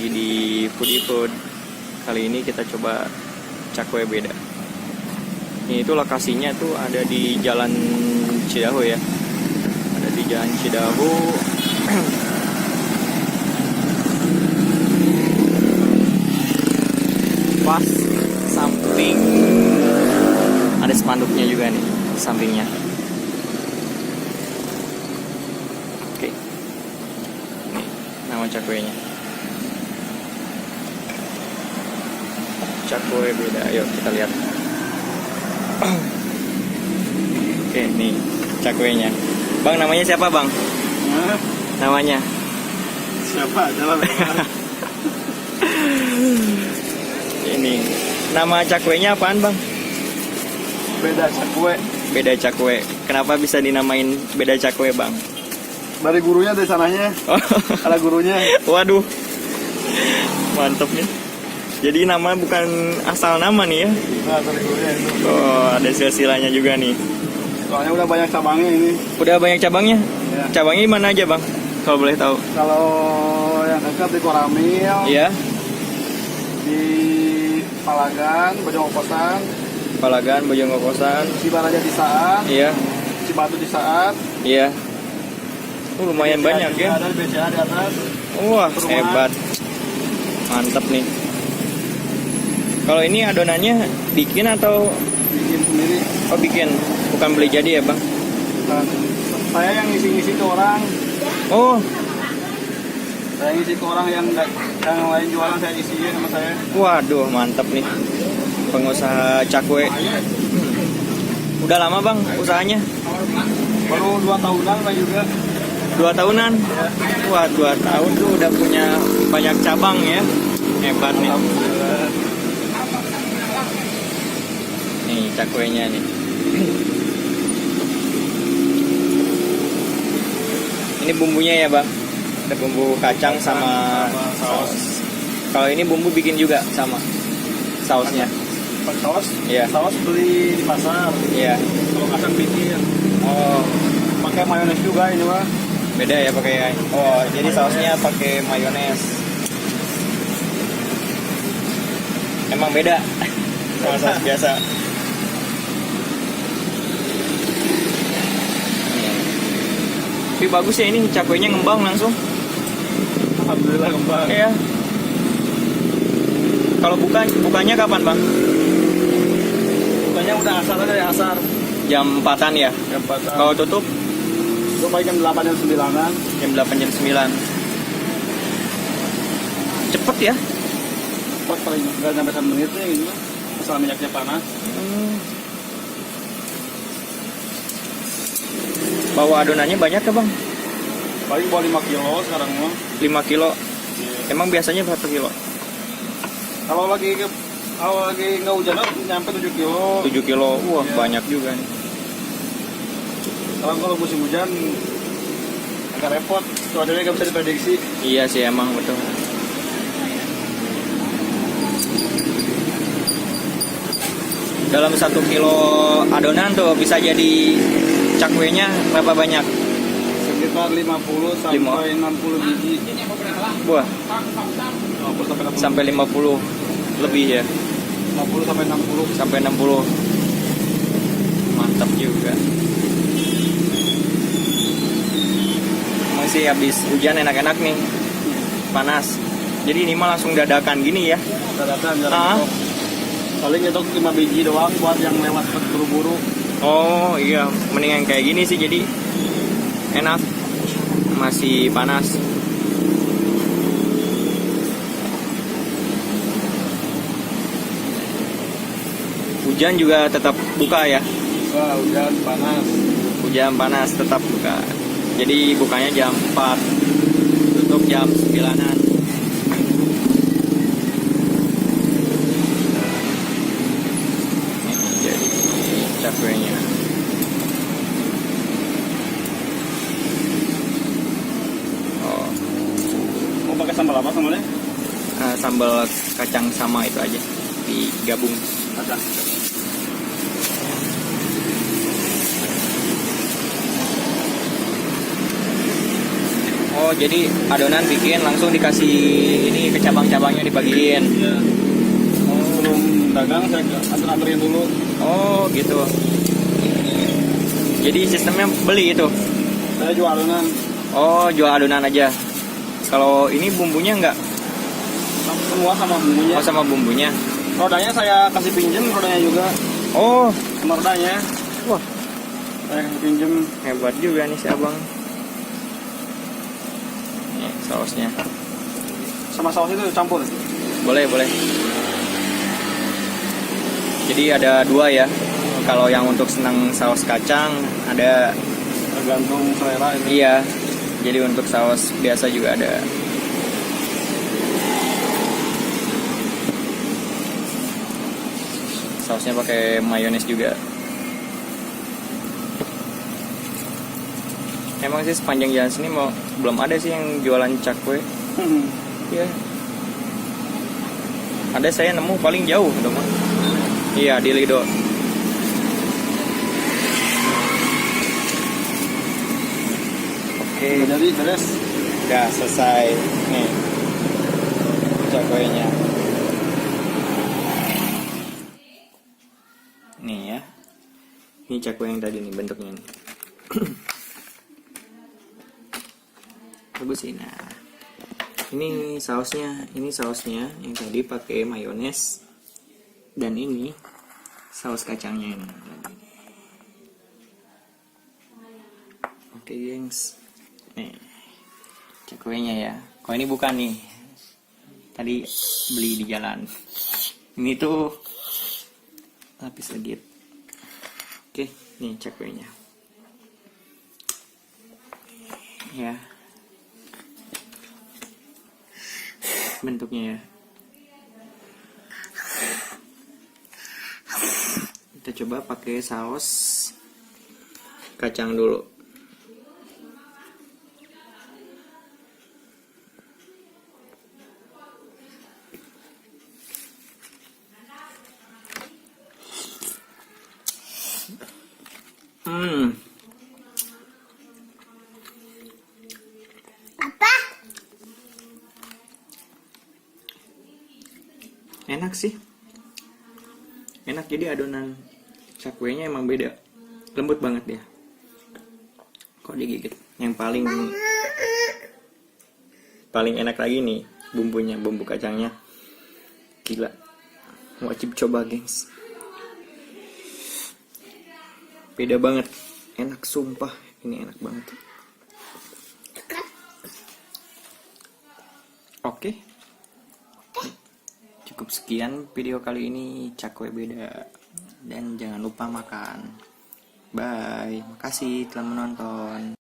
lagi di Foodie Food. Kali ini kita coba cakwe beda. Ini itu lokasinya tuh ada di Jalan Cidahu ya. Ada di Jalan Cidahu. Pas samping ada spanduknya juga nih sampingnya. Oke. Nih nama cakwenya. Cakwe beda. Ayo kita lihat. Oke, nih cakwenya. Bang, namanya siapa, Bang? Namanya? Siapa? Jalan. Ini. Nama cakwenya apaan, Bang? Beda cakwe. Beda cakwe. Kenapa bisa dinamain beda cakwe, Bang? Dari gurunya, dari sananya. Oh. Ada gurunya. Waduh. Mantap nih. Jadi nama bukan asal nama nih ya. Nah, dari gurunya itu. Oh, ada silsilahnya juga nih. Soalnya udah banyak cabangnya ini. Udah banyak cabangnya? Ya. Cabangnya di mana aja, Bang? Kalau boleh tahu. Kalau yang dekat di Koramil, Iya. di Palagan, Bojongkosan, Palagan, Bojongkosan. Cibaraja di Saat, Iya. Cibatu di Saat. Iya. Lumayan BCA banyak juga ya. ada di BCA di atas. Wah, Perumahan. hebat. Mantap nih. Kalau ini adonannya bikin atau Bikin sendiri. oh bikin? Bukan beli jadi ya, Bang? Dan saya yang ngisi-ngisi ke orang. Oh, Saya ngisi ke orang yang lain jualan, saya isiin sama saya. waduh, mantap nih. Pengusaha cakwe. Udah lama, Bang, usahanya? Baru 2 tahunan lah juga. 2 tahunan? Wah, 2 tahun tuh udah punya banyak cabang ya. Hebat nih. Alhamdulillah. Nih cakwenya nih. Ini bumbunya ya, Bang. Ada bumbu kacang sama saus. Kalau ini bumbu bikin juga sama sausnya. Pakai saus? Iya. Saus beli di pasar. Iya. Kalau kacang bikin. Oh, Pakai mayones juga ini mah. beda ya pakai. Oh, jadi sausnya pakai mayones. Emang beda sama saus biasa. Tapi bagus ya ini cakwenya ngembang langsung. Alhamdulillah kembang. Iya. Kalau bukannya kapan, Bang? Bukannya udah asar aja ya, asar. Jam 4-an ya. Jam 4. Kalau tutup Itu paling jam 8 jam 9-an. jam 8 jam 9. Cepet ya. Cepat paling enggak sampai 1 menit nih gitu. Asal minyaknya panas. Bawa adonannya banyak ya, Bang? Paling bawa 5 kilo sekarang mah. 5 kilo. Emang biasanya berapa kilo? Kalau lagi nggak hujan nyampe 7 kilo. 7 kilo. Wah, Iya. banyak juga nih. Kalau musim hujan agak repot. Cuacanya nggak bisa diprediksi. Iya sih emang betul. Dalam 1 kilo adonan tuh bisa jadi cakwenya berapa banyak? Sekitar 50 sampai 60 biji. Wah, 50 sampai 50 lebih ya. 50 sampai 60. Sampai 60. Mantap juga. Emang sih habis hujan enak-enak nih. Panas. Jadi ini mah langsung dadakan gini ya. Dadakan Ah. jarang stok. Paling nyetok 5 biji doang buat yang lewat buru-buru. Oh iya, mendingan kayak gini sih jadi enak. Masih panas. Hujan juga tetap buka ya. Wah, hujan panas. Hujan panas tetap buka. Jadi bukanya jam 4, tutup jam 9-an. Ini jadi cakwenya. Oh, Mau pakai sambal apa sambalnya? sambal kacang sama itu aja digabung. Kacang. Oh jadi adonan bikin langsung dikasih ini ke cabang-cabangnya dibagiin. Iya. Sebelum dagang saya anterin dulu. Oh gitu. Jadi sistemnya beli itu. Saya jual adonan. Oh, jual adonan aja. Kalau ini bumbunya enggak? Semua sama bumbunya. Oh, sama bumbunya. Rodanya saya kasih pinjem, rodanya juga. Oh, Sama rodanya. wah, Saya kasih pinjem. hebat juga nih si abang. Nih, sausnya. Sama saus itu campur. Boleh, boleh. Jadi ada dua ya. Kalau yang untuk senang saus kacang ada. Tergantung selera itu. Iya. Jadi untuk saus biasa juga ada. Sausnya pakai mayones juga. Emang sih sepanjang jalan sini belum ada sih yang jualan cakwe. Iya. Ada saya nemu paling jauh dong. Iya, di Lido. Oke. Udah jadi beres. Udah selesai. Nih. Cakwenya. Nih ya. Ini cakwe yang tadi nih bentuknya nih. Bagus sih. Nah. Ini sausnya yang tadi pakai mayones. Dan ini saus kacangnya ini. Oke, gengs. Nih, cakwenya ya. Kalau ini bukan nih. Tadi beli di jalan. Ini tuh lapis legit. Oke, nih cakwenya. Ya. Bentuknya ya. Kita coba pakai saus kacang dulu. Enak sih. Enak, jadi adonan cakwenya emang beda. Lembut banget dia. Kok digigit. Yang paling enak lagi nih bumbunya, bumbu kacangnya. Gila. Wajib coba, gengs. Beda banget. Enak sumpah. Ini enak banget. Oke. Cukup sekian video kali ini cakwe beda. Dan jangan lupa makan. Bye. Makasih telah menonton.